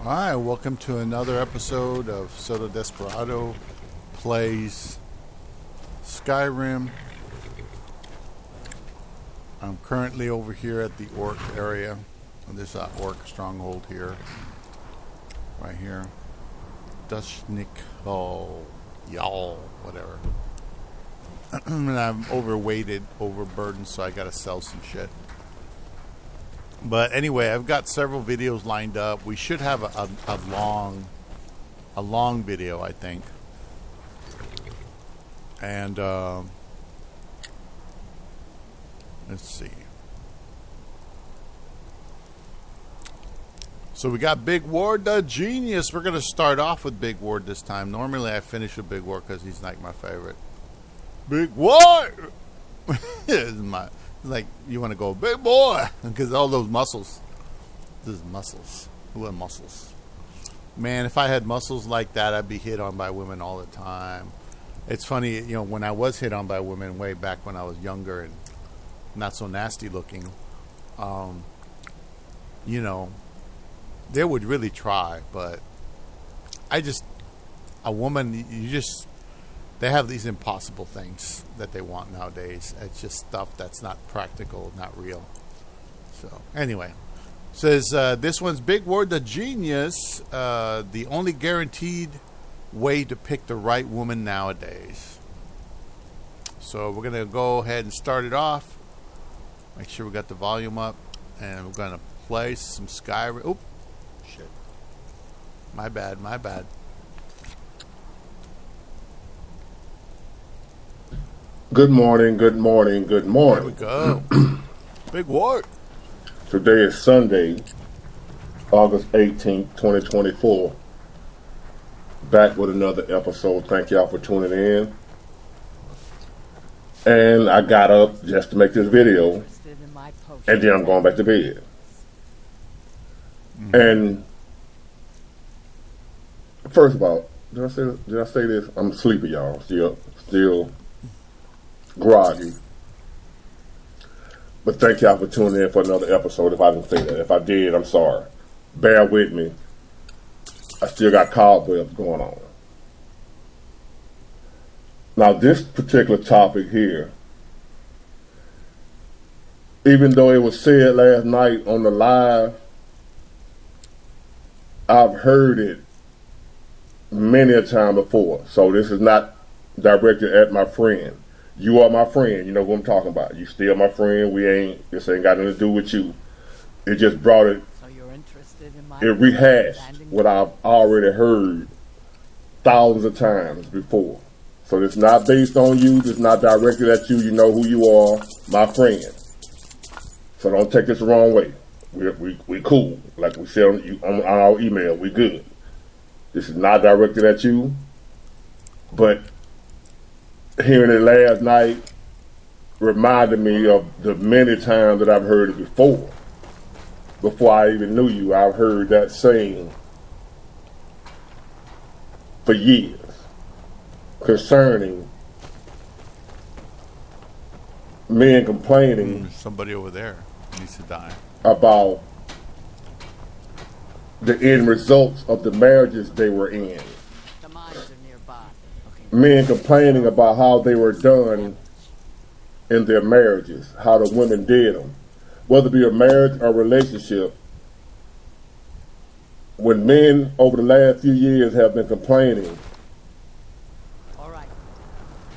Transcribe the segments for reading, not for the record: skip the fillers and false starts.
Hi, welcome to another episode of Soto Desperado Plays Skyrim. I'm currently over here at the Orc area. There's an Orc stronghold here. Right here. Dushnik, y'all, whatever. And I'm overweighted, overburdened, so I gotta sell some shit. But anyway, I've got several videos lined up. We should have a long video, I think. And let's see. So we got Big Ward the Genius. We're gonna start off with Big Ward this time. Normally I finish with Big Ward because he's like my favorite. Big Ward. Like, you want to go, big boy, because all those muscles. This is muscles. Who have muscles? Man, if I had muscles like that, I'd be hit on by women all the time. It's funny, you know, when I was hit on by women way back when I was younger and not so nasty looking, you know, they would really try, but a woman, they have these impossible things that they want nowadays. It's just stuff that's not practical, not real. So, anyway. Says, this one's Big Ward the Genius. The only guaranteed way to pick the right woman nowadays. So, we're going to go ahead and start it off. Make sure we got the volume up. And we're going to play some Skyrim. Oop. Shit. My bad. Good morning. There we go. Big Ward. Today is Sunday, August 18th, 2024. Back with another episode. Thank y'all for tuning in. And I got up just to make this video. And then I'm going back to bed. Mm-hmm. And first of all, did I say this? I'm sleepy, y'all. Still groggy. But thank y'all for tuning in for another episode. If I didn't say that. If I did, I'm sorry. Bear with me. I still got cobwebs going on. Now, this particular topic here, even though it was said last night on the live, I've heard it many a time before. So this is not directed at my friend. You are my friend. You know who I'm talking about. You still my friend. This ain't got nothing to do with you. It just brought it. So you're interested in my it rehashed what I've already heard thousands of times before. So it's not based on you. It's not directed at you. You know who you are, my friend. So don't take this the wrong way. We cool. Like we said on our email, we good. This is not directed at you, but hearing it last night reminded me of the many times that I've heard it before. Before I even knew you, I've heard that saying for years concerning men complaining. Somebody over there needs to die. About the end results of the marriages they were in. Men complaining about how they were done in their marriages, how the women did them. Whether it be a marriage or relationship, when men over the last few years have been complaining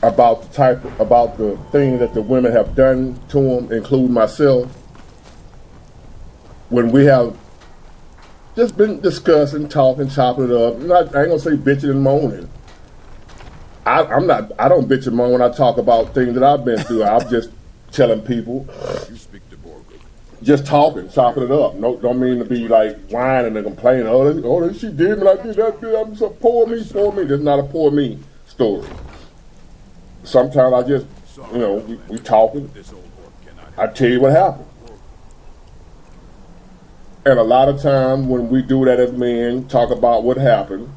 about the things that the women have done to them, including myself, when we have just been discussing, talking, chopping it up, I ain't gonna say bitching and moaning. I don't bitch and moan when I talk about things that I've been through. I'm just telling people, just talking, chopping it up. No, don't mean to be like whining and complaining. Oh, she did me like this. I'm so poor me. This is not a poor me story. Sometimes I just, we talking. I tell you what happened. And a lot of times when we do that as men, talk about what happened,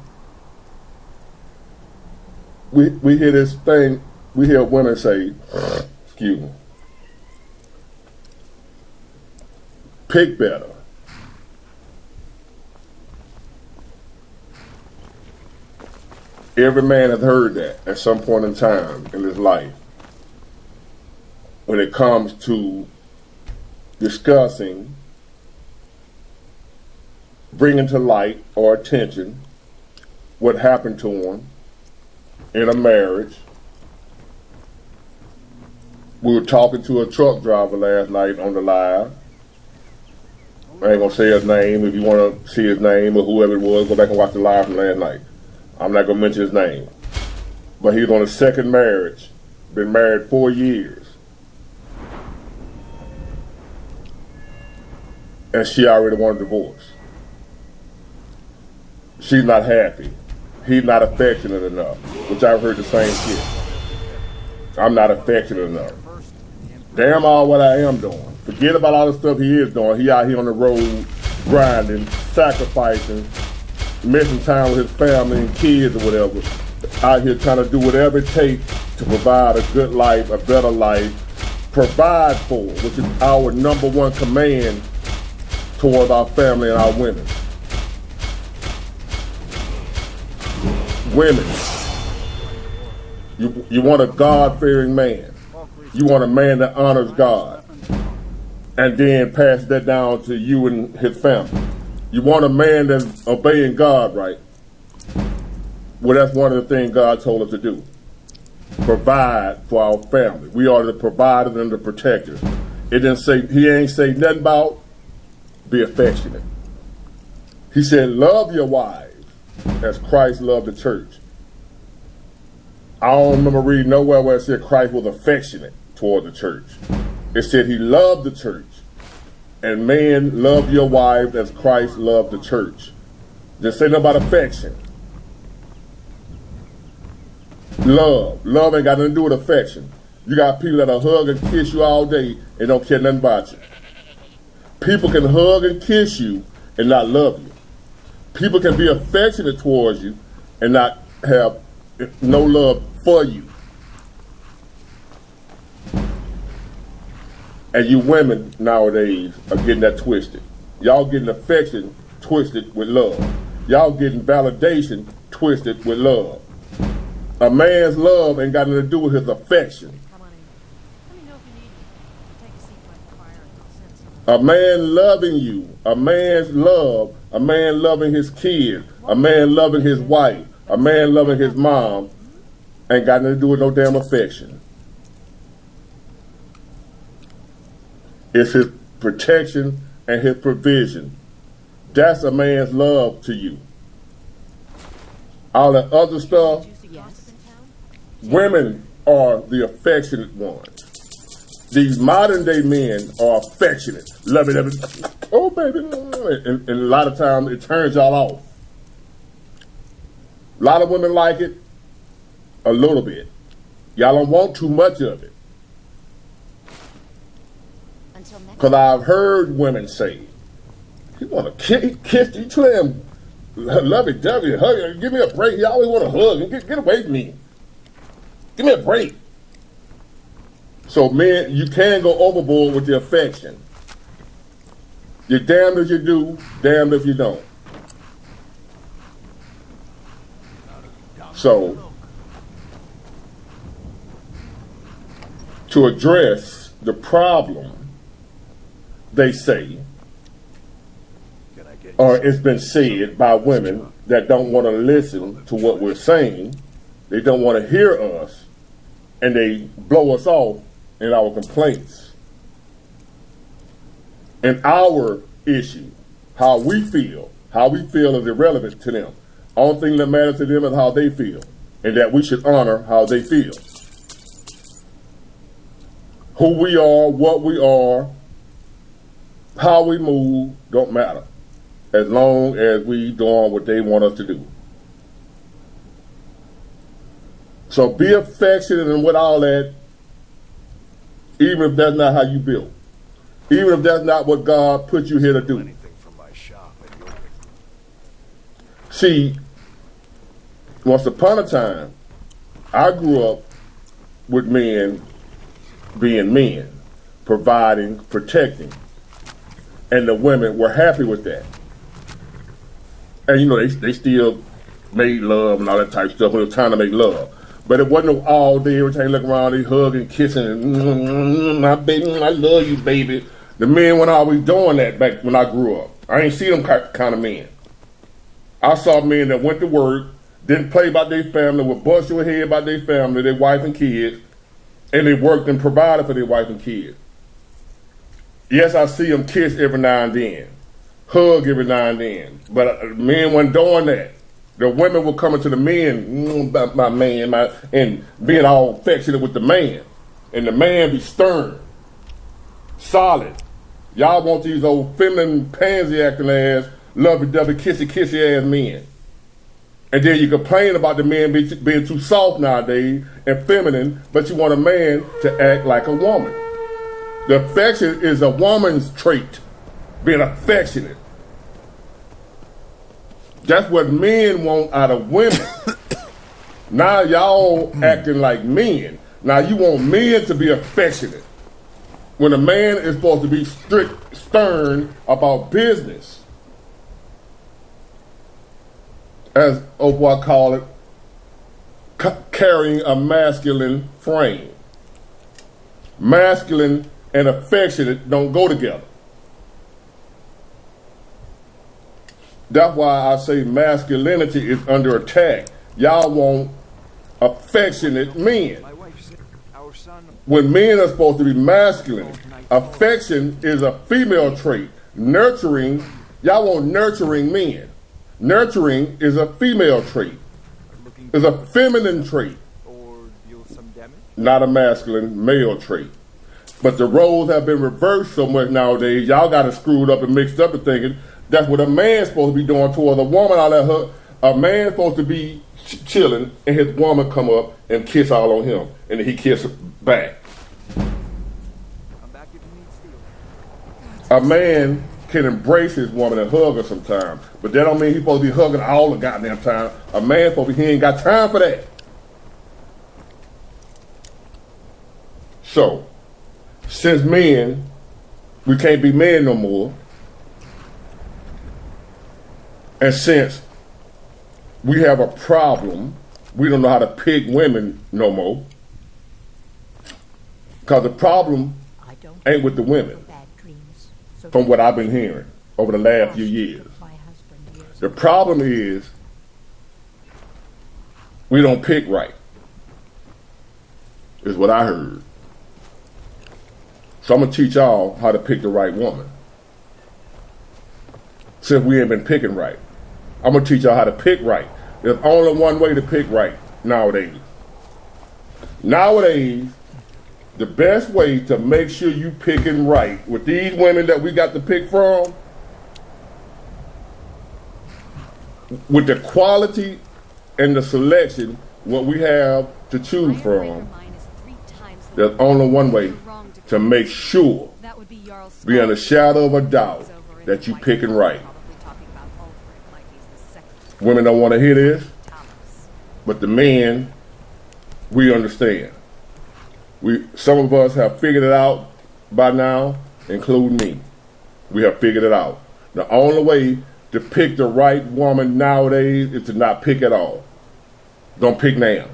we hear this thing, we hear women say, excuse me, pick better. Every man has heard that at some point in time in his life when it comes to discussing, bringing to light or attention what happened to him in a marriage. We were talking to a truck driver last night on the live. I ain't gonna say his name. If you want to see his name or whoever it was, go back and watch the live from last night. I'm not gonna mention his name. But he's on his second marriage, been married 4 years. And she already wanted a divorce. She's not happy. He's not affectionate enough, which I've heard the same shit. I'm not affectionate enough. Damn all what I am doing. Forget about all the stuff he is doing. He out here on the road, grinding, sacrificing, missing time with his family and kids or whatever. Out here trying to do whatever it takes to provide a good life, a better life, provide for, which is our number one command toward our family and our women. Women, you want a God-fearing man. You want a man that honors God and then pass that down to you and his family. You want a man that's obeying God, right? Well, that's one of the things God told us to do. Provide for our family. We are the providers and the protectors. It didn't say, he ain't say nothing about be affectionate. He said, love your wives as Christ loved the church. I don't remember reading nowhere where it said Christ was affectionate toward the church. It said he loved the church. And man, love your wives as Christ loved the church. Just say nothing about affection. Love. Love ain't got nothing to do with affection. You got people that'll hug and kiss you all day and don't care nothing about you. People can hug and kiss you and not love you. People can be affectionate towards you and not have no love for you. And you women nowadays are getting that twisted. Y'all getting affection twisted with love. Y'all getting validation twisted with love. A man's love ain't got nothing to do with his affection. A man loving you, a man's love, a man loving his kids, a man loving his wife, a man loving his mom, ain't got nothing to do with no damn affection. It's his protection and his provision. That's a man's love to you. All that other stuff, women are the affectionate ones. These modern day men are affectionate. Love it. Oh, baby. And a lot of times it turns y'all off. A lot of women like it a little bit. Y'all don't want too much of it. Because I've heard women say, you want to kiss you to them, lovey-dovey, hug, give me a break. You always want to hug. Get away from me. Give me a break. So men, you can go overboard with the affection. You're damned if you do, damned if you don't. So, to address the problem, they say, or it's been said by women that don't want to listen to what we're saying, they don't want to hear us, and they blow us off in our complaints. And our issue, how we feel is irrelevant to them. Only thing that matters to them is how they feel, and that we should honor how they feel. Who we are, what we are, how we move, don't matter, as long as we doing what they want us to do. So be affectionate and with all that, even if that's not how you built. Even if that's not what God put you here to do. See, once upon a time, I grew up with men being men, providing, protecting. And the women were happy with that. And you know, they still made love and all that type of stuff when it was time to make love. But it wasn't no all day, every time you look around, they hugging, kissing, and my baby, I love you, baby. The men weren't always doing that back when I grew up. I ain't see them kind of men. I saw men that went to work, didn't play about their family, would bust your head about their family, their wife and kids, and they worked and provided for their wife and kids. Yes, I see them kiss every now and then, hug every now and then, but men weren't doing that. The women were coming to the men, my man, and being all affectionate with the man, and the man be stern, solid. Y'all want these old feminine pansy acting ass, lovey-dovey, kissy ass men. And then you complain about the men being too soft nowadays and feminine, but you want a man to act like a woman. The affection is a woman's trait, being affectionate. That's what men want out of women. Now y'all acting like men. Now you want men to be affectionate, when a man is supposed to be strict, stern about business. As what I call it, carrying a masculine frame. Masculine and affectionate don't go together. That's why I say masculinity is under attack. Y'all want affectionate men. When men are supposed to be masculine, affection is a female trait. Nurturing, y'all want nurturing men. Nurturing is a female trait. It's a feminine trait, not a masculine male trait. But the roles have been reversed so much nowadays, y'all got it screwed up and mixed up and thinking that's what a man's supposed to be doing towards a woman. Out of her, a man's supposed to be chilling, and his woman come up and kiss all on him, and then he kiss back. A man can embrace his woman and hug her sometimes, but that don't mean he's supposed to be hugging all the goddamn time. A man supposed to be, he ain't got time for that. So, since men, we can't be men no more, and since we have a problem, we don't know how to pick women no more, because the problem ain't with the women, from what I've been hearing over the last few years. The problem is we don't pick right, is what I heard. So I'm going to teach y'all how to pick the right woman. Since we ain't been picking right, I'm going to teach y'all how to pick right. There's only one way to pick right nowadays. Nowadays, the best way to make sure you picking right with these women that we got to pick from, with the quality and the selection, what we have to choose from, there's only one way to make sure, beyond a shadow of a doubt, that you picking right. Women don't want to hear this, but the men, we understand. Some of us have figured it out by now, including me. We have figured it out. The only way to pick the right woman nowadays is to not pick at all. Don't pick now.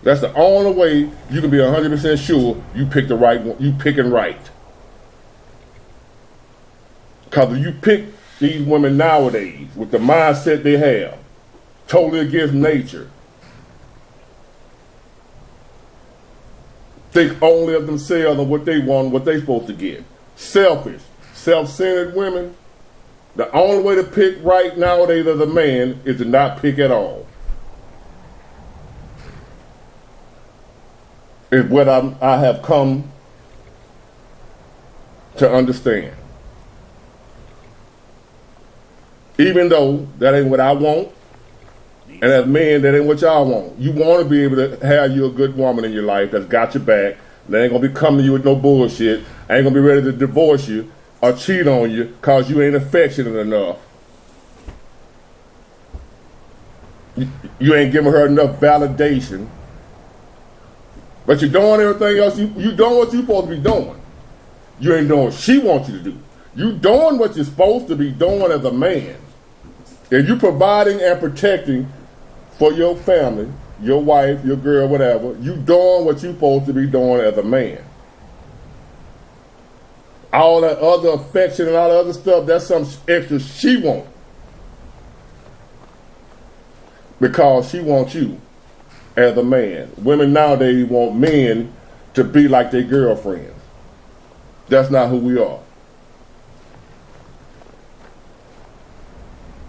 That's the only way you can be 100% sure you pick the right one. You picking right. Because if you pick these women nowadays with the mindset they have, totally against nature, think only of themselves and what they want, what they supposed to get. Selfish, self-centered women, the only way to pick right nowadays as a man is to not pick at all. Is what I have come to understand. Even though that ain't what I want, and as men, that ain't what y'all want. You want to be able to have you a good woman in your life that's got your back, that ain't going to be coming to you with no bullshit, ain't going to be ready to divorce you or cheat on you because you ain't affectionate enough. You ain't giving her enough validation. But you're doing everything else. You doing what you're supposed to be doing. You ain't doing what she wants you to do. You doing what you're supposed to be doing as a man. If you're providing and protecting for your family, your wife, your girl, whatever, you doing what you're supposed to be doing as a man. All that other affection and all that other stuff, that's some extra she wants. Because she wants you as a man. Women nowadays want men to be like their girlfriends. That's not who we are.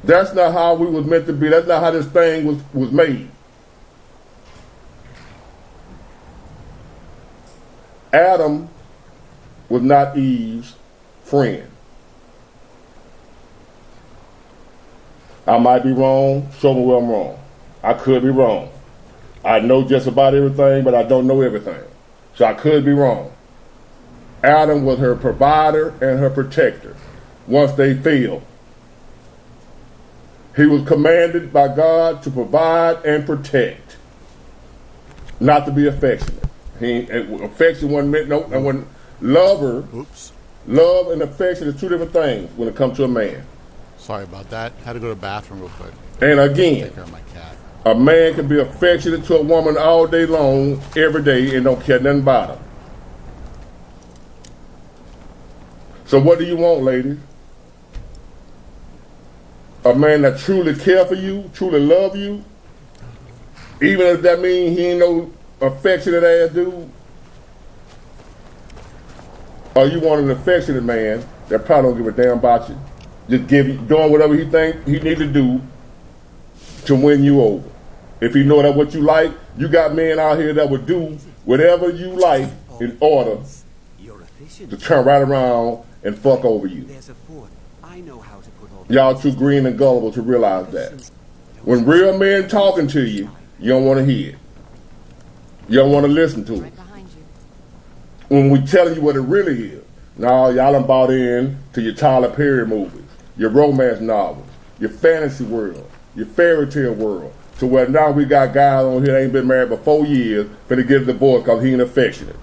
That's not how we was meant to be. That's not how this thing was made. Adam was not Eve's friend. I might be wrong. Show me where I'm wrong. I could be wrong. I know just about everything, but I don't know everything. So I could be wrong. Adam was her provider and her protector once they failed. He was commanded by God to provide and protect, not to be affectionate. Affection wasn't meant, no, and when love and affection is two different things when it comes to a man. Sorry about that. Had to go to the bathroom real quick. And again, take care of my cat. A man can be affectionate to a woman all day long, every day, and don't care nothing about her. So what do you want, ladies? A man that truly care for you, truly love you, even if that means he ain't no affectionate ass dude? Or you want an affectionate man that probably don't give a damn about you, just doing whatever he think he need to do to win you over. If he know that what you like, you got men out here that would do whatever you like in order to turn right around and fuck over you. Y'all too green and gullible to realize that. When real men talking to you, you don't want to hear it. You don't want to listen to it. When we telling you what it really is, now y'all done bought in to your Tyler Perry movies, your romance novels, your fantasy world, your fairy tale world, to where now we got guys on here that ain't been married for 4 years finna get a divorce because he ain't affectionate.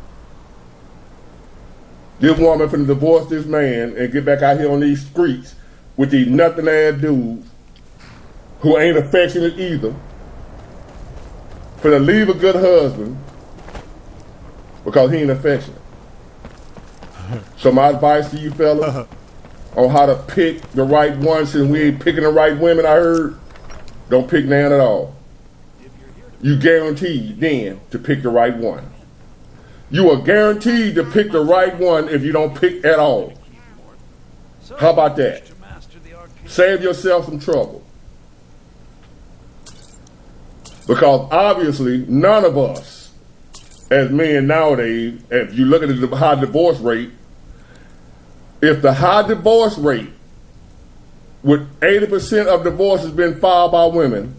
This woman finna divorce this man and get back out here on these streets with these nothing ass dudes who ain't affectionate either, finna leave a good husband because he ain't affectionate. So my advice to you fellas on how to pick the right one, since we ain't picking the right women, I heard, don't pick none at all. You guaranteed then to pick the right one. You are guaranteed to pick the right one if you don't pick at all. How about that? Save yourself some trouble. Because obviously none of us as men nowadays, if you look at the high divorce rate, if the high divorce rate with 80% of divorces being filed by women,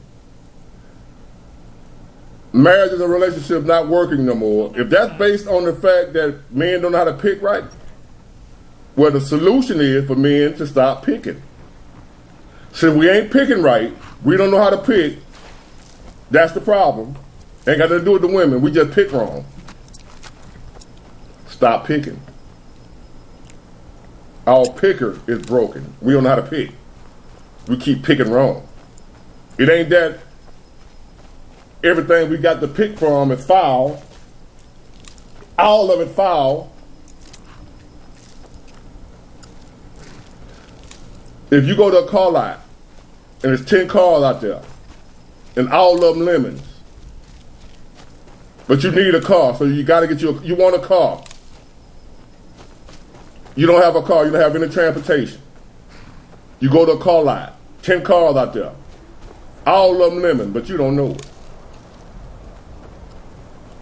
marriage and a relationship not working no more, if that's based on the fact that men don't know how to pick right, well, the solution is for men to stop picking. Since we ain't picking right, we don't know how to pick, that's the problem. Ain't got nothing to do with the women, we just pick wrong. Stop picking. Our picker is broken. We don't know how to pick. We keep picking wrong. It ain't that everything we got to pick from is foul. All of it foul. If you go to a car lot and there's 10 cars out there and all of them lemons, but you need a car, so you got to get you want a car. You don't have a car, you don't have any transportation. You go to a car lot, 10 cars out there, all of them lemon, but you don't know it.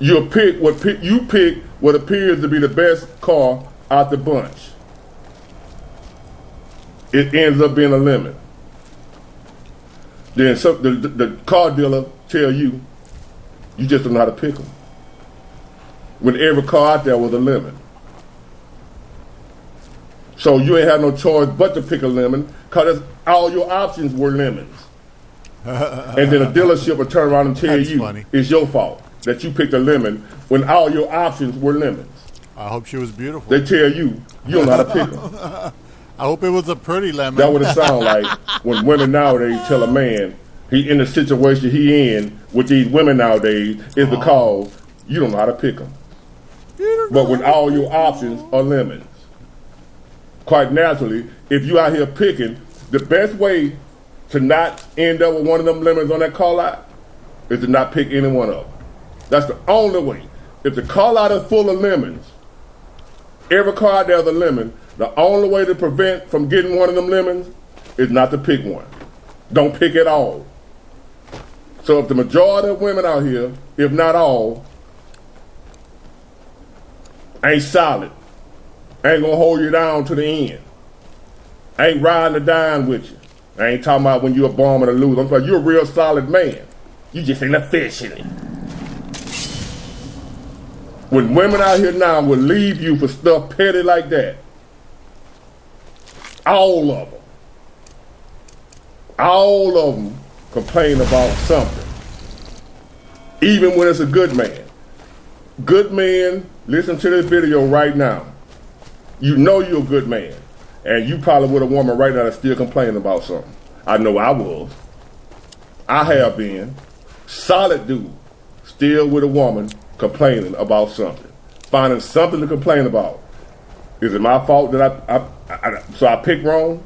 You pick what appears to be the best car out the bunch. It ends up being a lemon. Then the car dealer tell you just don't know how to pick them. When every car out there was a lemon. So you ain't have no choice but to pick a lemon because all your options were lemons. And then a dealership will turn around and tell you it's your fault that you picked a lemon when all your options were lemons. I hope she was beautiful. They tell you don't know how to pick them. I hope it was a pretty lemon. That's what it sounds like when women nowadays tell a man he in the situation he in with these women nowadays is because you don't know how to pick them. But when all your options are lemons. Quite naturally, if you out here picking, the best way to not end up with one of them lemons on that call out is to not pick any one of them. That's the only way. If the call out is full of lemons, every card there's a lemon, the only way to prevent from getting one of them lemons is not to pick one. Don't pick at all. So if the majority of women out here, if not all, ain't solid, ain't gonna hold you down to the end, ain't riding or dying with you. I ain't talking about when you're a bomb and a loser. I'm talking you're a real solid man. You just ain't efficient. When women out here now will leave you for stuff petty like that, all of them complain about something. Even when it's a good man. Good man, listen to this video right now. You know you're a good man. And you probably with a woman right now that's still complaining about something. I know I was. I have been. Solid dude. Still with a woman complaining about something. Finding something to complain about. Is it my fault that so I picked wrong?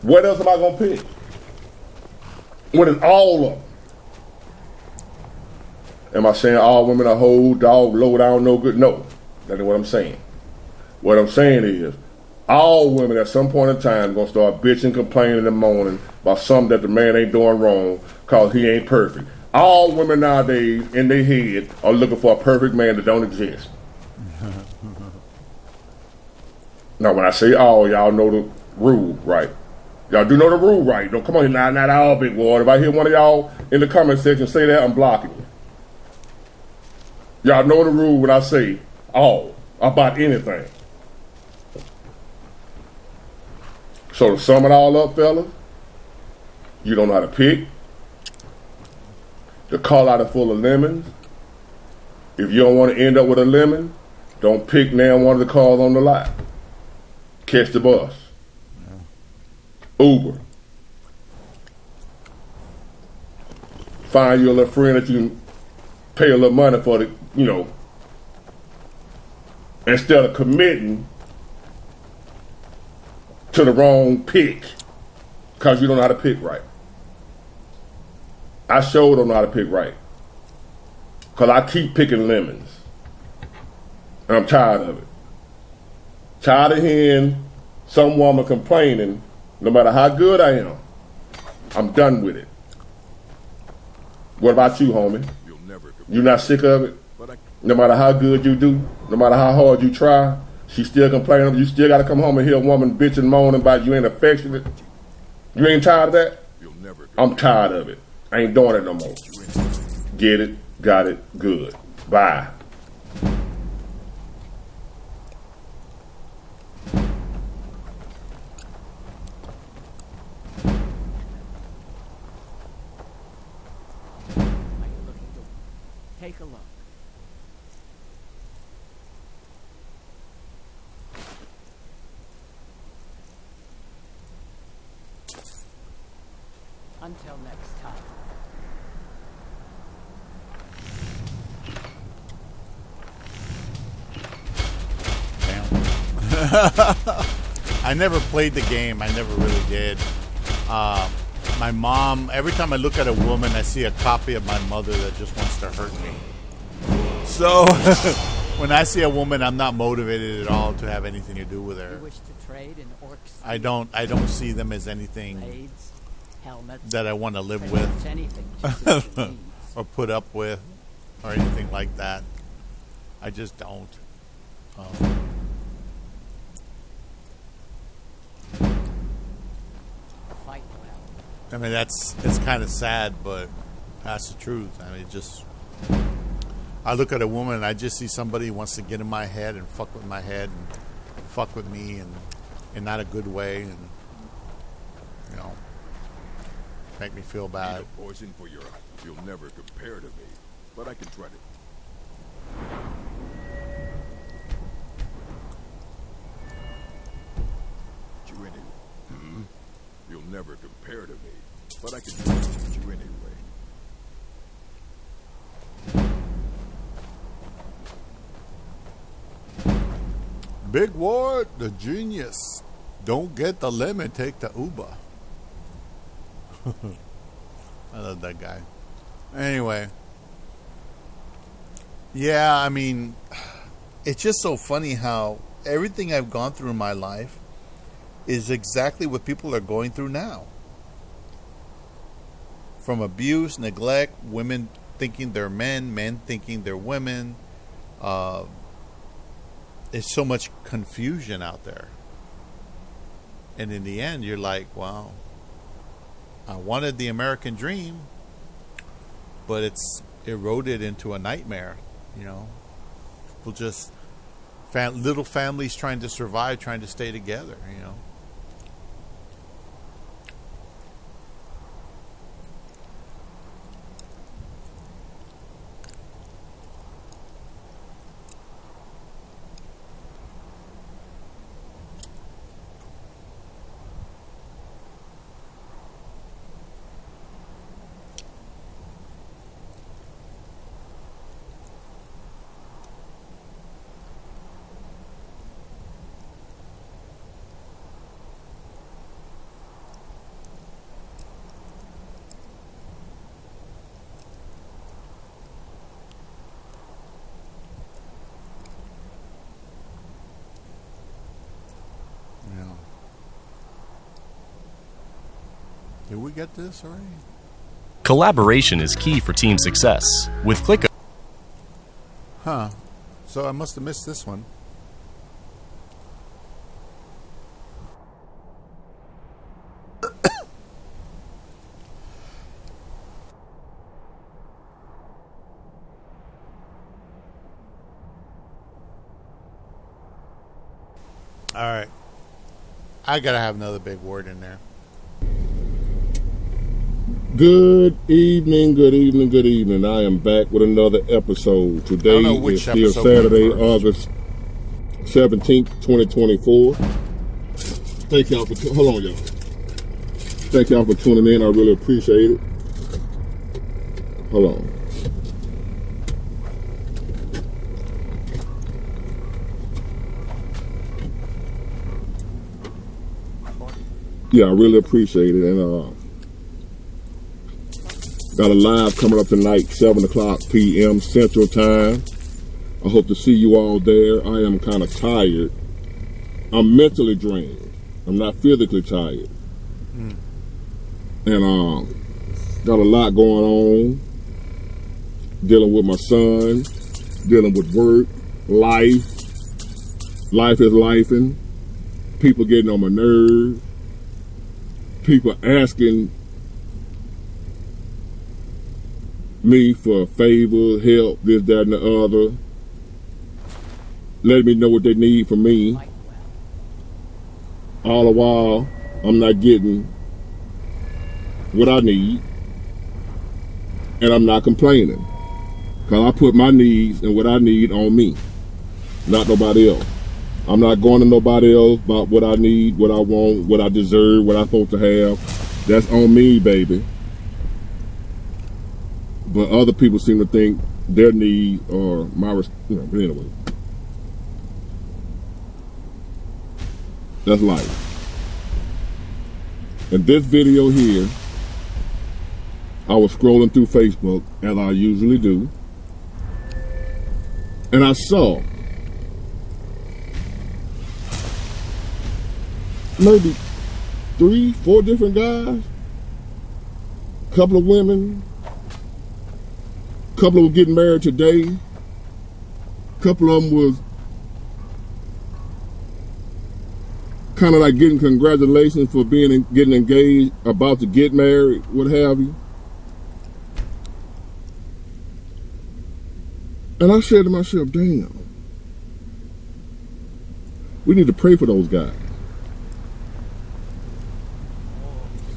What else am I going to pick? When it's all of them. Am I saying all women are whole, dog, low down, no good? No. That ain't what I'm saying. What I'm saying is, all women at some point in time going to start bitching, complaining, and moaning about something that the man ain't doing wrong because he ain't perfect. All women nowadays, in their head, are looking for a perfect man that don't exist. Now, when I say all, y'all know the rule, right? Y'all do know the rule, right? Don't come on here, not all big boy. If I hear one of y'all in the comment section say that, I'm blocking you. Y'all know the rule when I say all about anything. So to sum it all up, fellas, you don't know how to pick. The call out is full of lemons. If you don't want to end up with a lemon, don't pick now one of the cars on the lot. Catch the bus. Uber. Find you a little friend that you can pay a little money for the, instead of committing to the wrong pick because you don't know how to pick right. I sure don't know how to pick right because I keep picking lemons and I'm tired of it. Tired of hearing some woman complaining no matter how good I am. I'm done with it. What about you, homie? You not sick of it? No matter how good you do, no matter how hard you try, she still complaining. You still got to come home and hear a woman bitch and moan about you ain't affectionate. You ain't tired of that? I'm tired of it. I ain't doing it no more. Get it, got it, good. Bye. Take a look. Until next time. I never played the game. I never really did. My mom, every time I look at a woman, I see a copy of my mother that just wants to hurt me. So when I see a woman, I'm not motivated at all to have anything to do with her. You wish to trade in orcs? I don't see them as anything blades, helmets, that I want to live with anything or put up with or anything like that. I just don't. Fight well. I mean, it's kind of sad, but that's the truth. I mean, I look at a woman and I just see somebody who wants to get in my head and fuck with my head and fuck with me and in not a good way and, make me feel bad. Need a poison for your eye. You'll never compare to me, but I can try it. you anyway. You'll never compare to me, but I can trust you anyway. Big Ward, the genius. Don't get the lemon, take the Uber. I love that guy. Anyway. Yeah, I mean, it's just so funny how everything I've gone through in my life is exactly what people are going through now. From abuse, neglect, women thinking they're men, men thinking they're women. There's so much confusion out there. And in the end, you're like, well, I wanted the American dream, but it's eroded into a nightmare, you know. People just, little families trying to survive, trying to stay together, you know. Did we get this already? Collaboration is key for team success. With Click. Huh. So I must have missed this one. All right. I got to have another big word in there. Good evening, good evening, good evening. I am back with another episode. Today is still Saturday, August 17th, 2024. Thank y'all for, hold on y'all. Thank y'all for tuning in. I really appreciate it. Hold on. Yeah, I really appreciate it. And got a live coming up tonight, 7 o'clock p.m. Central Time. I hope to see you all there. I am kind of tired. I'm mentally drained. I'm not physically tired. And got a lot going on. Dealing with my son, dealing with work, life. Life is lifing. People getting on my nerves. People asking me for favors, help, this, that, and the other. Letting me know what they need from me. All the while, I'm not getting what I need. And I'm not complaining. Because I put my needs and what I need on me. Not nobody else. I'm not going to nobody else about what I need, what I want, what I deserve, what I'm supposed to have. That's on me, baby. But other people seem to think their needs are my, but anyway. That's life. In this video here, I was scrolling through Facebook, as I usually do, and I saw maybe 3, 4 different guys, couple of women, couple of them getting married today, couple of them was kind of like getting congratulations for getting engaged, about to get married, what have you. And I said to myself, damn, we need to pray for those guys.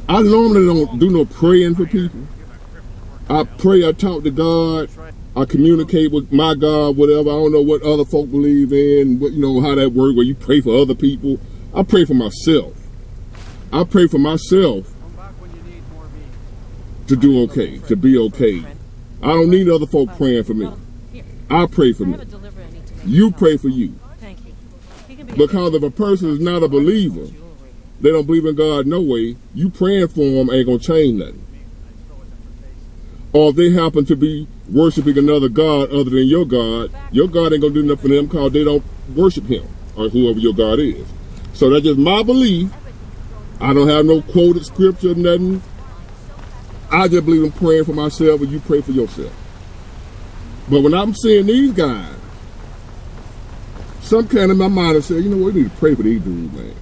I normally don't do no praying for people. I pray, I talk to God, I communicate with my God, whatever. I don't know what other folk believe in, what, you know, how that works, where you pray for other people. I pray for myself. I pray for myself to do okay, to be okay. I don't need other folk praying for me. I pray for me. You pray for you. Because if a person is not a believer, they don't believe in God no way, you praying for them ain't going to change nothing. Or if they happen to be worshiping another God other than your God ain't going to do nothing for them because they don't worship him or whoever your God is. So that's just my belief. I don't have no quoted scripture or nothing. I just believe in praying for myself and you pray for yourself. But when I'm seeing these guys, some kind of my mind has said, you know what, we need to pray for these dudes, man.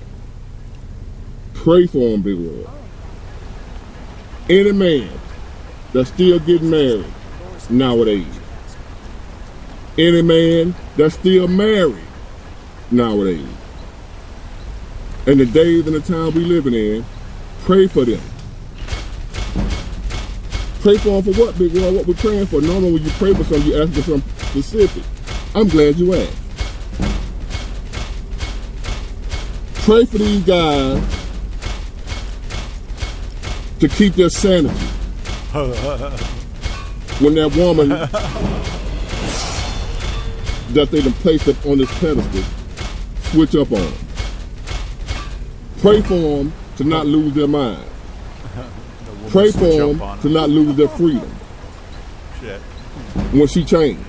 Pray for them, big world. Any man that's still getting married nowadays, any man that's still married nowadays, and the days and the time we living in, pray for them. Pray for them for what, big world? What we're praying for? Normally when you pray for something, you ask for something specific. I'm glad you asked. Pray for these guys to keep their sanity. When that woman that they done placed up on this pedestal switch up on them. Pray for them to not lose their mind. Pray for them to not lose their freedom. Shit. When she changed,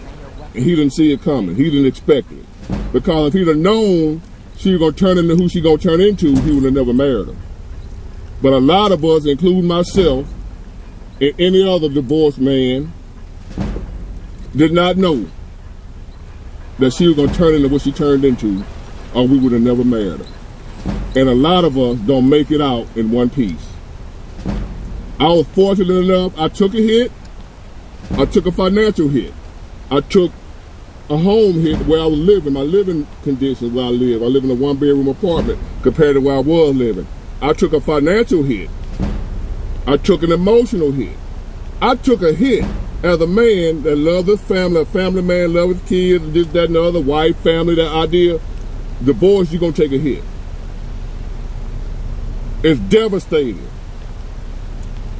and he didn't see it coming, he didn't expect it. Because if he'd have known she was going to turn into who she going to turn into, he would have never married her. But a lot of us, including myself, and any other divorced man, did not know that she was going to turn into what she turned into, or we would have never married her. And a lot of us don't make it out in one piece. I was fortunate enough, I took a hit, I took a financial hit, I took a home hit where I was living, my living conditions where I live. I live in a one-bedroom apartment compared to where I was living. I took a financial hit. I took an emotional hit. I took a hit as a man that loved his family, a family man, loved his kids, this, that, and the other, wife, family, that idea. Divorce, you're going to take a hit. It's devastating.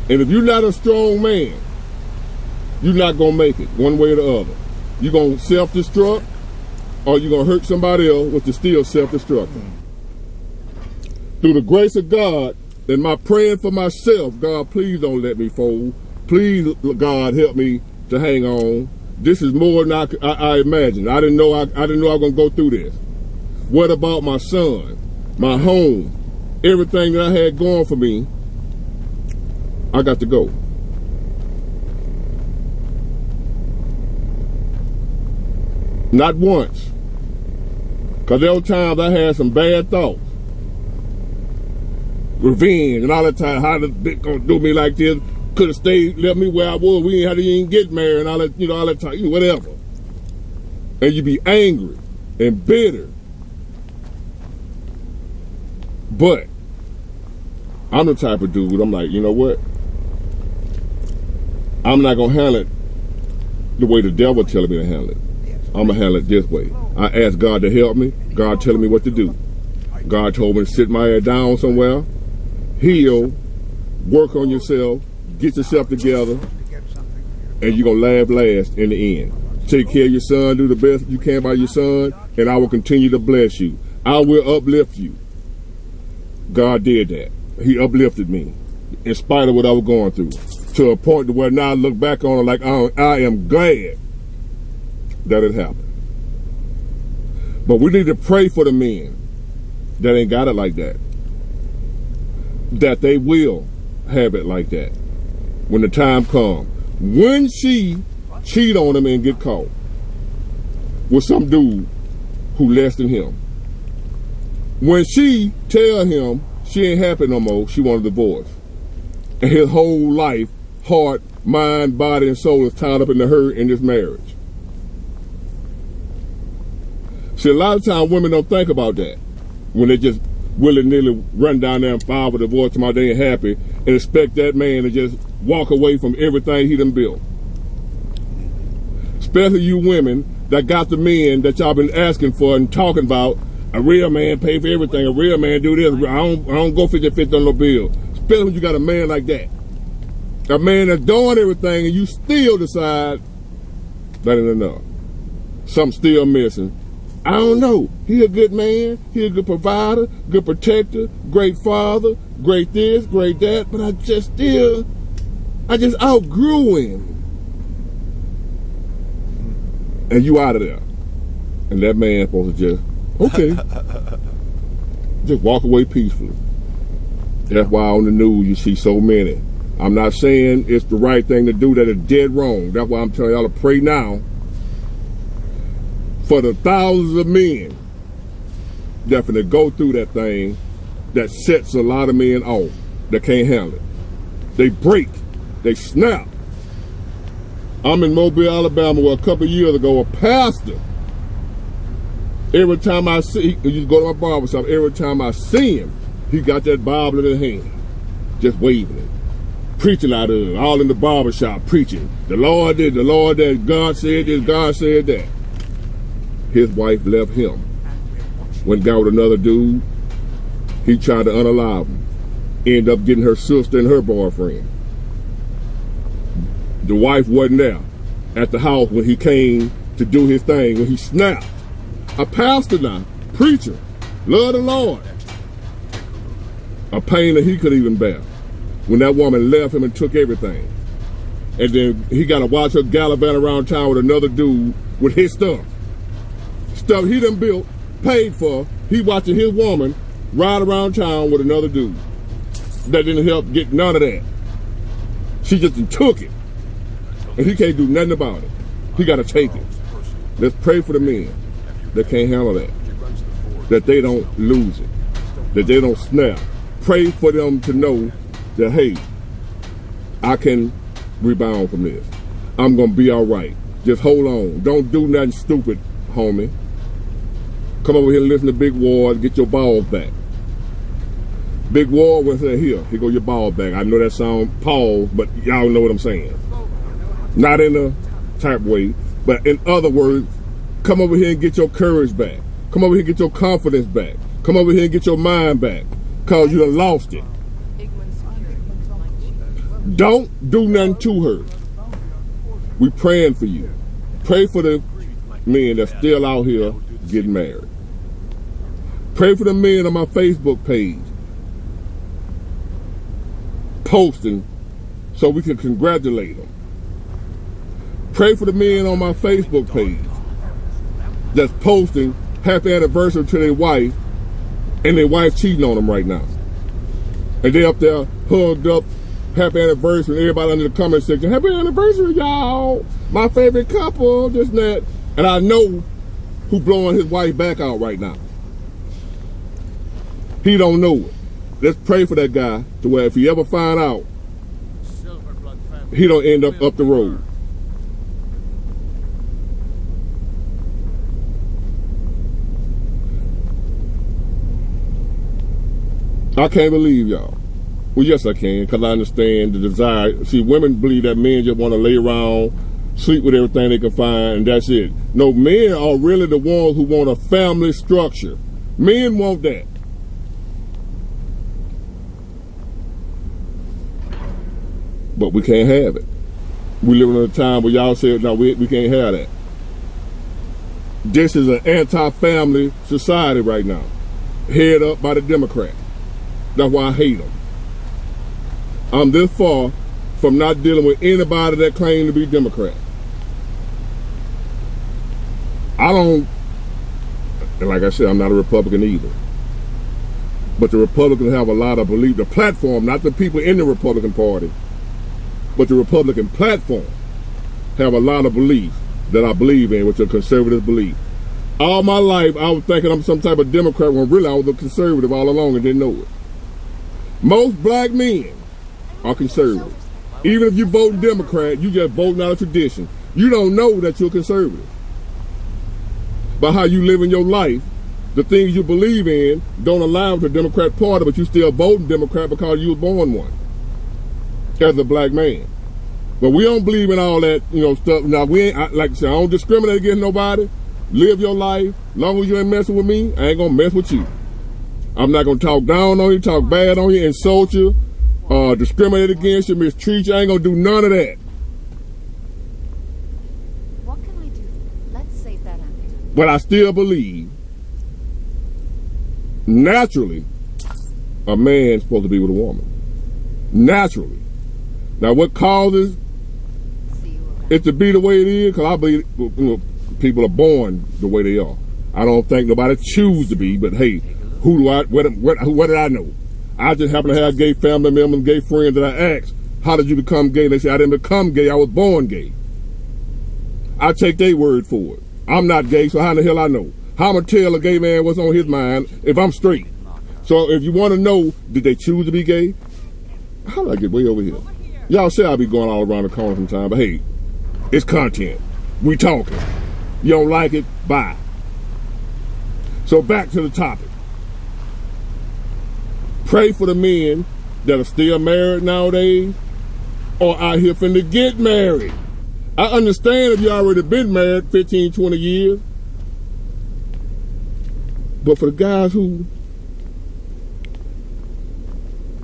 And if you're not a strong man, you're not going to make it one way or the other. You're going to self-destruct, or you're going to hurt somebody else, which is still self-destructing. Through the grace of God and my praying for myself, God, please don't let me fold. Please, God, help me to hang on. This is more than I imagined. I didn't know I was going to go through this. What about my son, my home, everything that I had going for me? I got to go. Not once. Because there were times I had some bad thoughts. Revenge and all the time. How the bitch gonna do me like this? Could have stayed, left me where I was. We ain't had to even get married and all that, all that time, whatever. And you be angry and bitter. But I'm the type of dude, I'm like, you know what? I'm not gonna handle it the way the devil telling me to handle it. I'm gonna handle it this way. I asked God to help me. God telling me what to do. God told me to sit my head down somewhere, heal, work on yourself, get yourself together, and you're gonna laugh last in the end. Take care of your son, do the best you can by your son, and I will continue to bless you. I will uplift you. God did that. He uplifted me in spite of what I was going through, to a point to where now I look back on it like I am glad that it happened. But we need to pray for the men that ain't got it like that, that they will have it like that when the time comes. When she cheat on him and get caught with some dude who less than him, when she tell him she ain't happy no more, she want a divorce, and his whole life, heart, mind, body, and soul is tied up in the hurt in this marriage. See, a lot of times women don't think about that when they just willy-nilly run down there and file for divorce tomorrow they ain't happy and expect that man to just walk away from everything he done built. Especially you women that got the men that y'all been asking for and talking about A real man pay for everything. A real man do this. I don't go 50-50 on no bill. Especially when you got a man like that. A man that's doing everything and you still decide that ain't enough. Something still missing. I don't know. He a good man. He a good provider, good protector, great father, great this, great that. But I just outgrew him. And you out of there. And that man supposed to just, okay. Just walk away peacefully. That's why on the news you see so many. I'm not saying it's the right thing to do, that is dead wrong. That's why I'm telling y'all to pray now for the thousands of men that finna go through that thing that sets a lot of men off that can't handle it. They break, they snap. I'm in Mobile, Alabama, where a couple of years ago, a pastor, every time I see, he used to go to my barbershop, every time I see him, he got that Bible in his hand, just waving it. Preaching out of it, all in the barbershop, preaching. The Lord did, the Lord that, God said this, God said that. His wife left him. Went down with another dude. He tried to unalive him. Ended up getting her sister and her boyfriend. The wife wasn't there at the house when he came to do his thing, when he snapped. A pastor now, preacher, love the Lord. A pain that he could even bear. When that woman left him and took everything. And then he got to watch her gallivant around town with another dude with his stuff. Stuff he done built, paid for. He watching his woman ride around town with another dude. That didn't help get none of that. She just took it. And he can't do nothing about it. He got to take it. Let's pray for the men that can't handle that. That they don't lose it. That they don't snap. Pray for them to know that, hey, I can rebound from this. I'm going to be all right. Just hold on. Don't do nothing stupid, homie. Come over here and listen to Big Ward, get your balls back. Big Ward will say, here go your balls back. I know that sound pause, but y'all know what I'm saying. Not in a type way, but in other words, come over here and get your courage back. Come over here and get your confidence back. Come over here and get your mind back, because you done lost it. Don't do nothing to her. We praying for you. Pray for the men that's still out here getting married. Pray for the men on my Facebook page posting so we can congratulate them. Pray for the men on my Facebook page that's posting happy anniversary to their wife and their wife cheating on them right now. And they up there hugged up, happy anniversary, and everybody under the comment section, happy anniversary, y'all. My favorite couple, this and that. And I know who blowing his wife back out right now. He don't know it. Let's pray for that guy to where if he ever find out, he don't end up the road. I can't believe y'all. Well, yes, I can, because I understand the desire. See, women believe that men just want to lay around, sleep with everything they can find, and that's it. No, men are really the ones who want a family structure. Men want that. But we can't have it. We live in a time where y'all say, no, we can't have that. This is an anti-family society right now, headed up by the Democrats. That's why I hate them. I'm this far from not dealing with anybody that claims to be Democrat. I don't, and like I said, I'm not a Republican either. But the Republicans have a lot of belief. The platform, not the people in the Republican Party, but the Republican platform have a lot of belief that I believe in, which are conservative belief. All my life, I was thinking I'm some type of Democrat when really I was a conservative all along and didn't know it. Most black men are conservative. Even if you vote Democrat, you just voting out of tradition. You don't know that you're conservative. By how you live in your life, the things you believe in don't align with the Democrat Party, but you still voting Democrat because you were born one. As a black man. But we don't believe in all that, stuff. Now, we ain't, like I said, I don't discriminate against nobody, Live your life. Long as you ain't messing with me, I ain't gonna mess with you. I'm not gonna talk down on you, talk bad on you, insult you, discriminate against you, mistreat you. I ain't gonna do none of that. What can I do? Let's save that act. But I still believe, naturally, a man's supposed to be with a woman. Naturally. Now, what causes See you around. it to be the way it is? Because I believe people are born the way they are. I don't think nobody choose to be, but hey, who do I? What did I know? I just happen to have gay family members, gay friends that I asked, "How did you become gay?" They say, "I didn't become gay. I was born gay." I take their word for it. I'm not gay, so how in the hell I know? How am I tell a gay man what's on his mind if I'm straight? So if you want to know, did they choose to be gay? How did I get way over here? Y'all say I'll be going all around the corner sometime, but hey, it's content. We talking. You don't like it? Bye. So back to the topic. Pray for the men that are still married nowadays or out here finna get married. I understand if you already been married 15, 20 years. But for the guys who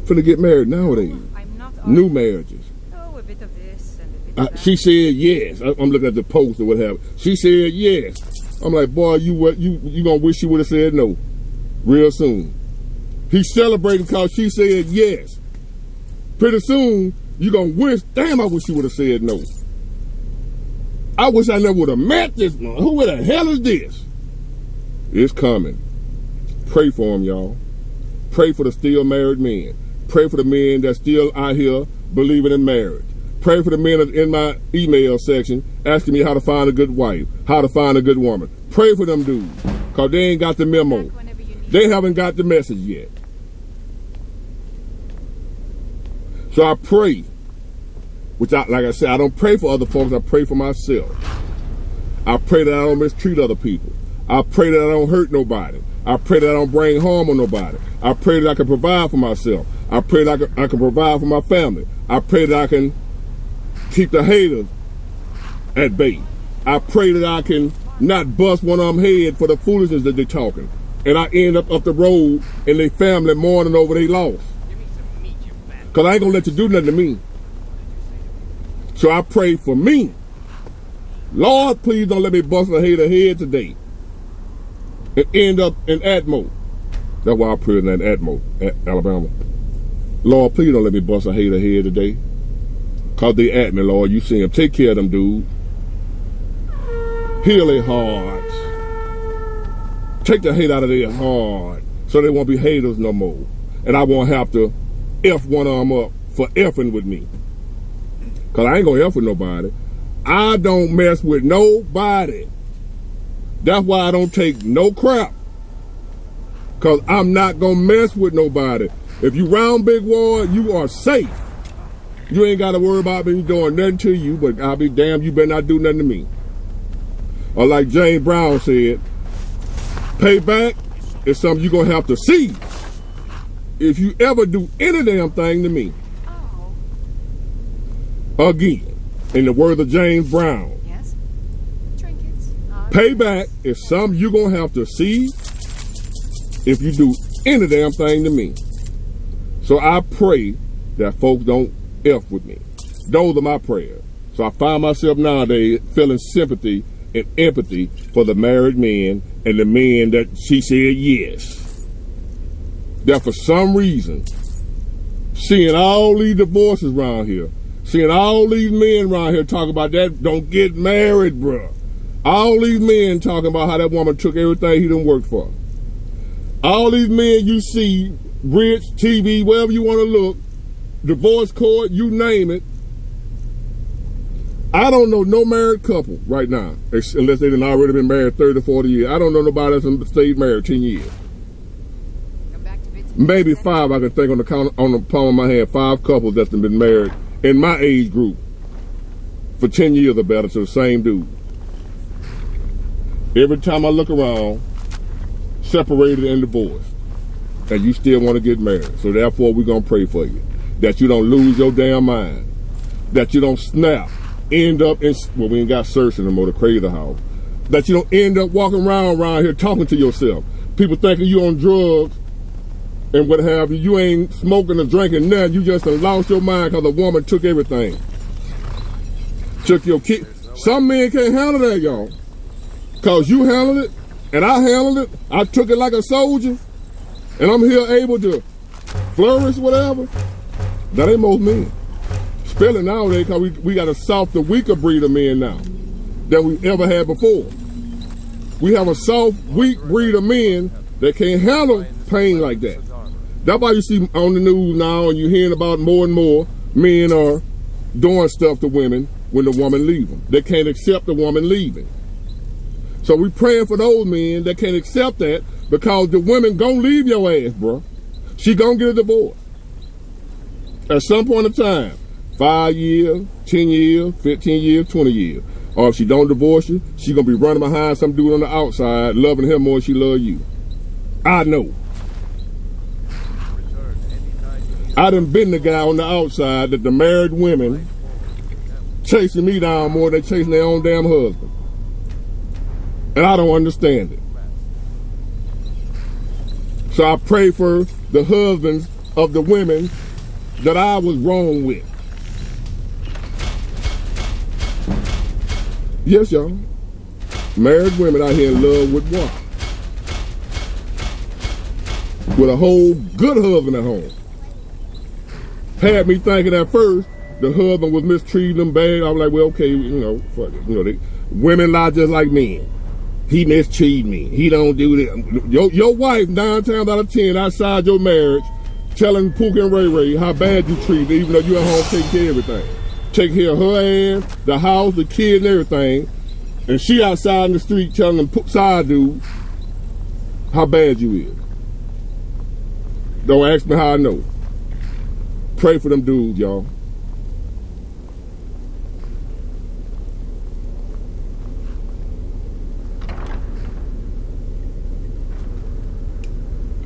finna get married nowadays, I'm not new marriages. Oh, a bit of this and a bit of that. She said yes. I'm looking at the post or what have you. She said yes. I'm like, boy, you gonna wish you would have said no real soon. He's celebrating because she said yes. Pretty soon, you gonna wish, damn, I wish you would have said no. I wish I never would have met this man. Who the hell is this? It's coming. Pray for him, y'all. Pray for the still married men. Pray for the men that's still out here believing in marriage. Pray for the men that's in my email section asking me how to find a good wife, how to find a good woman. Pray for them dudes, because they ain't got the memo. They haven't got the message yet. So I pray, like I said, I don't pray for other folks, I pray for myself. I pray that I don't mistreat other people. I pray that I don't hurt nobody. I pray that I don't bring harm on nobody. I pray that I can provide for myself. I pray that I can provide for my family. I pray that I can keep the haters at bay. I pray that I can not bust one of them head for the foolishness that they're talking. And I end up the road and their family mourning over their loss. Because I ain't going to let you do nothing to me. So I pray for me. Lord, please don't let me bust a hater head today and end up in Atmo. That's why I pray in that Atmo, Alabama. Lord, please don't let me bust a hater head today. Because they at me, Lord. You see them. Take care of them, dude. Heal their hearts. Take the hate out of their heart so they won't be haters no more. And I won't have to F one of them up for effing with me. Because I ain't going to F with nobody. I don't mess with nobody. That's why I don't take no crap. Because I'm not going to mess with nobody. If you round Big Ward, you are safe. You ain't got to worry about me doing nothing to you, but I'll be damned, you better not do nothing to me. Or like James Brown said, payback is something you're going to have to see if you ever do any damn thing to me. Oh. Again, in the words of James Brown, Yes? Trinkets. payback is something you're going to have to see if you do any damn thing to me. So I pray that folks don't F with me. Those are my prayers. So I find myself nowadays feeling sympathy and empathy for the married men and the men that she said yes. That for some reason, seeing all these divorces around here, seeing all these men around here talking about that, don't get married, bruh. All these men talking about how that woman took everything he done worked for. All these men you see, rich, TV, wherever you want to look, divorce court, you name it. I don't know no married couple right now, unless they done already been married 30, 40 years. I don't know nobody that's stayed married 10 years. Maybe 5 I can think on the palm of my hand, 5 couples that's been married in my age group for 10 years or better to the same dude. Every time I look around, separated and divorced, and you still want to get married. So therefore, we're going to pray for you, that you don't lose your damn mind, that you don't snap, end up in, well, we ain't got searching no more, the crazy house, that you don't end up walking around here talking to yourself. People thinking you on drugs and what have you. You ain't smoking or drinking nothing. You just done lost your mind because a woman took everything. Took your kid. Some men can't handle that, y'all. Because you handled it, and I handled it. I took it like a soldier, and I'm here able to flourish, whatever. That ain't most men. Especially nowadays, because we got a softer, weaker breed of men now than we ever had before. We have a soft, weak breed of men that can't handle pain like that. That's why you see on the news now, and you're hearing about more and more men are doing stuff to women when the woman leaves them. They can't accept the woman leaving. So we praying for those men that can't accept that, because the women gonna leave your ass, bro. She gonna get a divorce at some point in time. 5 years, 10 years, 15 years, 20 years. Or if she don't divorce you, she gonna be running behind some dude on the outside, loving him more than she love you. I know. I done been the guy on the outside that the married women chasing me down more than they chasing their own damn husband. And I don't understand it. So I pray for the husbands of the women that I was wrong with. Yes, y'all. Married women out here in love with what? With a whole good husband at home. Had me thinking at first the husband was mistreating them bad. I was like, well, okay, fuck it. Women lie just like men. He mistreat me. He don't do this. Your wife, 9 times out of 10, outside your marriage, telling Pookie and Ray Ray how bad you treat her, even though you at home taking care of everything. Take care of her ass, the house, the kids, and everything. And she outside in the street telling them side dude how bad you is. Don't ask me how I know. Pray for them dudes, y'all.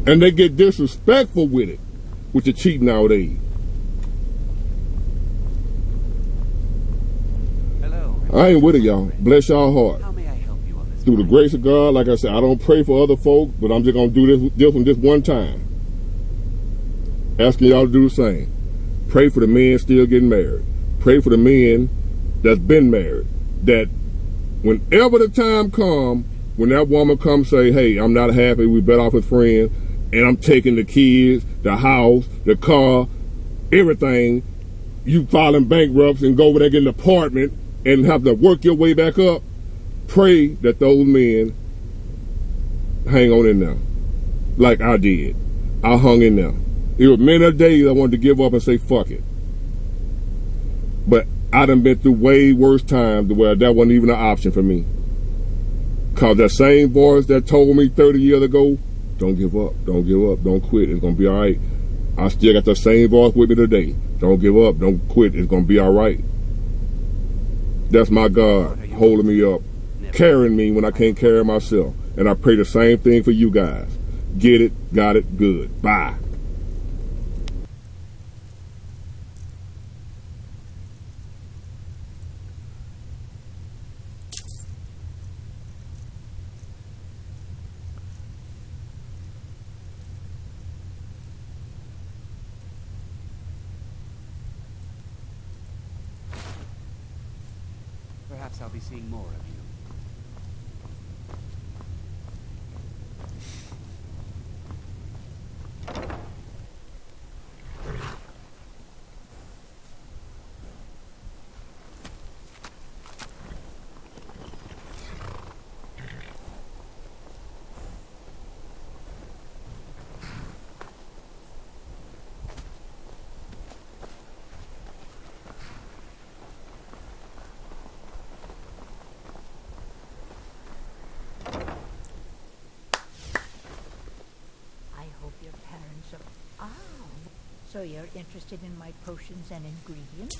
And they get disrespectful with it, with the cheating nowadays. Hello. I ain't with it, y'all. Bless y'all heart. How may I help you on this? Through the grace of God, like I said, I don't pray for other folk, but I'm just gonna do this one this one time. Asking y'all to do the same. Pray for the men still getting married. Pray for the men that's been married. That whenever the time comes, when that woman comes say, hey, I'm not happy, we better off as friends, and I'm taking the kids, the house, the car, everything, you filing bankruptcy and go over there get an apartment and have to work your way back up, pray that those men hang on in there like I did. I hung in there. It was many days I wanted to give up and say fuck it. But I done been through way worse times to where that wasn't even an option for me. Cause that same voice that told me 30 years ago, don't give up, don't give up, don't quit, it's gonna be all right. I still got the same voice with me today. Don't give up, don't quit, it's gonna be all right. That's my God holding me up, carrying me when I can't carry myself. And I pray the same thing for you guys. Get it, got it, good. Bye. Perhaps I'll be seeing more of you. So you're interested in my potions and ingredients?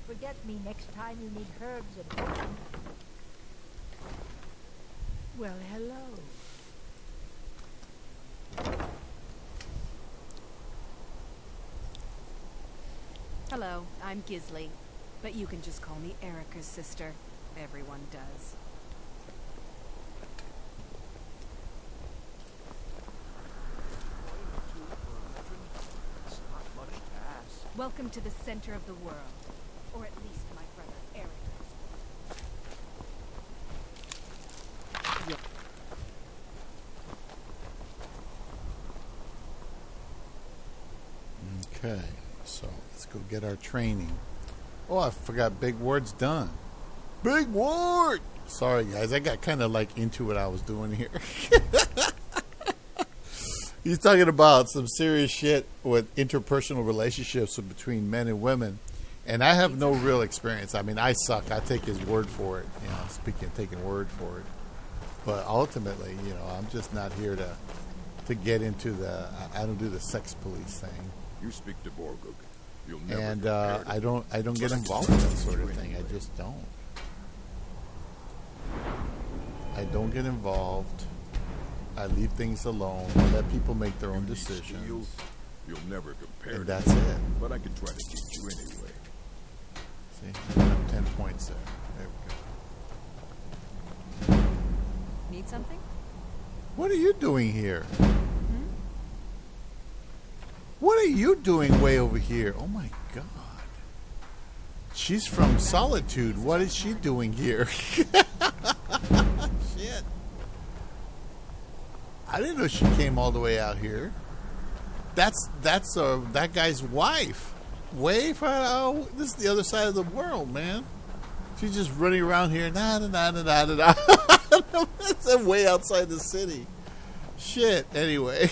forget me next time you need herbs and potions. Well, hello. Hello, I'm Gisley, but you can just call me Erica's sister. Everyone does. It's not much to ask. Welcome to the center of the world. Or at least my brother Erica's. Okay, so let's go get our training. Oh, I forgot big word's done. Big word! Sorry, guys, I got kind of like into what I was doing here. He's talking about some serious shit with interpersonal relationships between men and women. And I have no real experience. I mean, I suck. I take his word for it. You know, taking word for it. But ultimately, you know, I'm just not here to get into the. I don't do the sex police thing. You speak to Borguk. You'll never And compare to I don't get involved with that sort of thing. I just don't. I don't get involved. I leave things alone. I let people make their own You need decisions. skills, you'll never compare And to that's me, it. But I can try to teach you anyway. See, I got 10 points there. There we go. Need something? What are you doing here? What are you doing way over here? Oh my god. She's from Solitude. What is she doing here? Shit. I didn't know she came all the way out here. That's that guy's wife. Way far out. This is the other side of the world, man. She's just running around here. It's way outside the city. Shit. Anyway.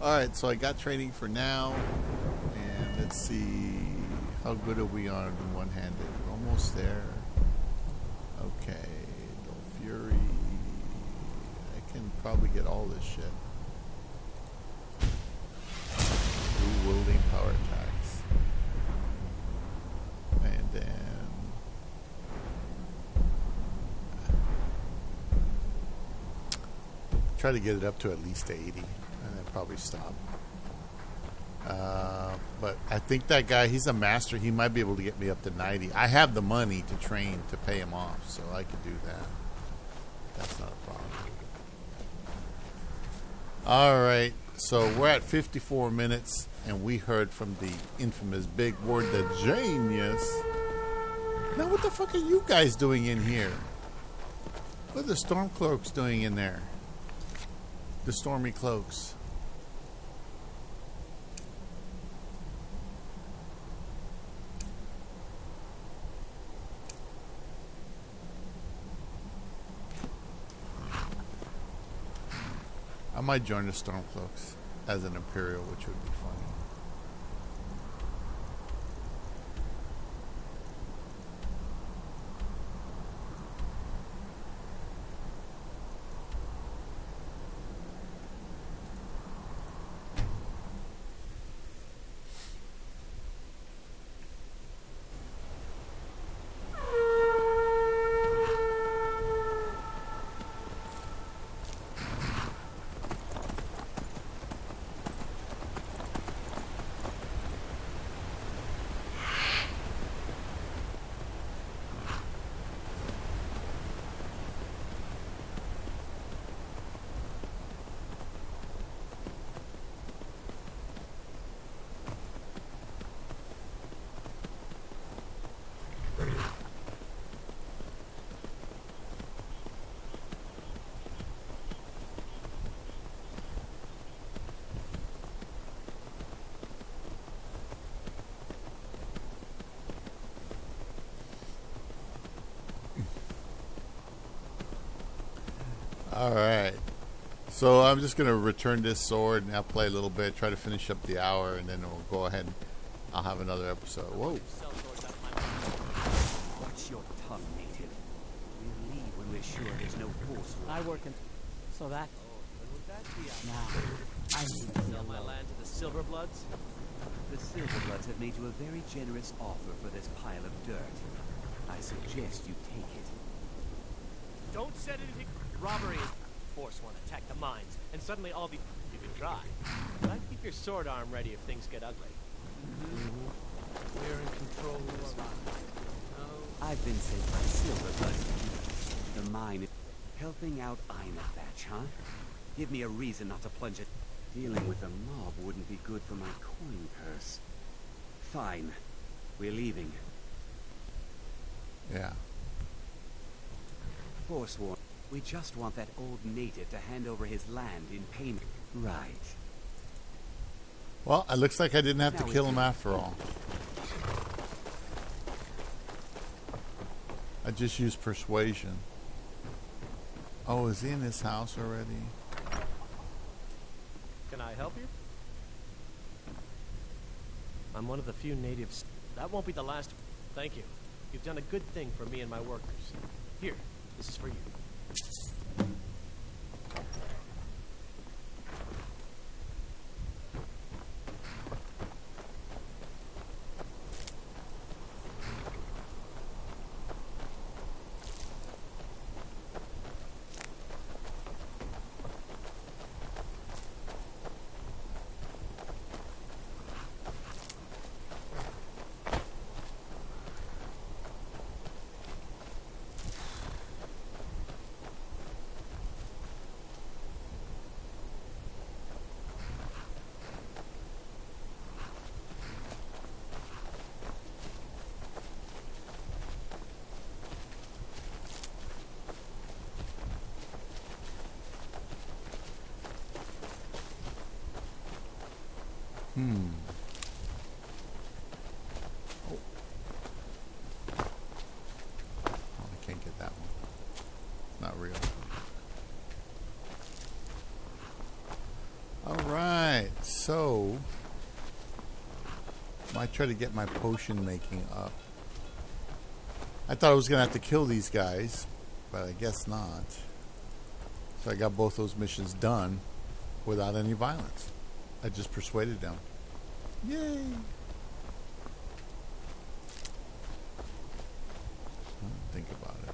Alright, so I got training for now. And let's see. How good are we on one-handed? We're almost there. Okay. Dull Fury. I can probably get all this shit. Blue wielding power attacks. And then try to get it up to at least 80 and then probably stop. But I think that guy, he's a master. He might be able to get me up to 90. I have the money to train to pay him off, so I could do that. That's not a problem. All right, so we're at 54 minutes, and we heard from the infamous big word, the genius. Now, what the fuck are you guys doing in here? What are the Stormcloaks doing in there? The Stormy Cloaks. I might join the Stormcloaks as an Imperial, which would be funny. All right. So I'm just going to return this sword and I'll play a little bit, try to finish up the hour, and then we'll go ahead and I'll have another episode. Whoa. Watch your tongue, native. We leave when we're sure there's no force. I work in. So that. When would that be? Now, I need to Sell my land to the Silverbloods? The Silverbloods have made you a very generous offer for this pile of dirt. I suggest you take it. Don't set anything. Robbery. Force one attack the mines, and suddenly all be. You can try. But I'd keep your sword arm ready if things get ugly. We're in control of this mine. I've been sent by Silverbloods to keep the mine. Helping out Einathatch, huh? Give me a reason not to plunge it. Dealing with the mob wouldn't be good for my coin purse. Fine. We're leaving. Yeah. Forsworn. We just want that old native to hand over his land in payment. Right. Well, it looks like I didn't have to kill him after all. I just used persuasion. Oh, is he in his house already? Can I help you? I'm one of the few natives. That won't be the last. Thank you. You've done a good thing for me and my workers. Here, this is for you. Oh, I can't get that one. Not real. Alright, so I might try to get my potion making up. I thought I was going to have to kill these guys, but I guess not. So I got both those missions done without any violence. I just persuaded them. Yay! Think about it.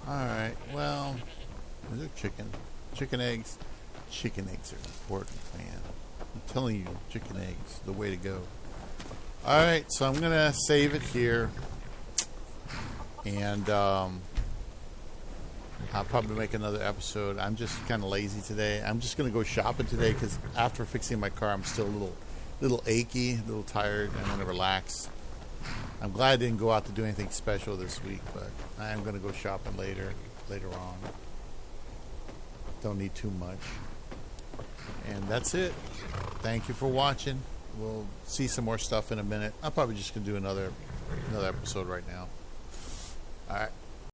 Alright, well, is it chicken? Chicken eggs? Chicken eggs are important, man. I'm telling you, chicken eggs, the way to go. Alright, so I'm going to save it here. And I'll probably make another episode. I'm just kind of lazy today. I'm just going to go shopping today because after fixing my car, I'm still a little achy, a little tired, and I want to relax. I'm glad I didn't go out to do anything special this week, but I am going to go shopping later on. Don't need too much. And that's it. Thank you for watching. We'll see some more stuff in a minute. I'm probably just going to do another episode right now. All right.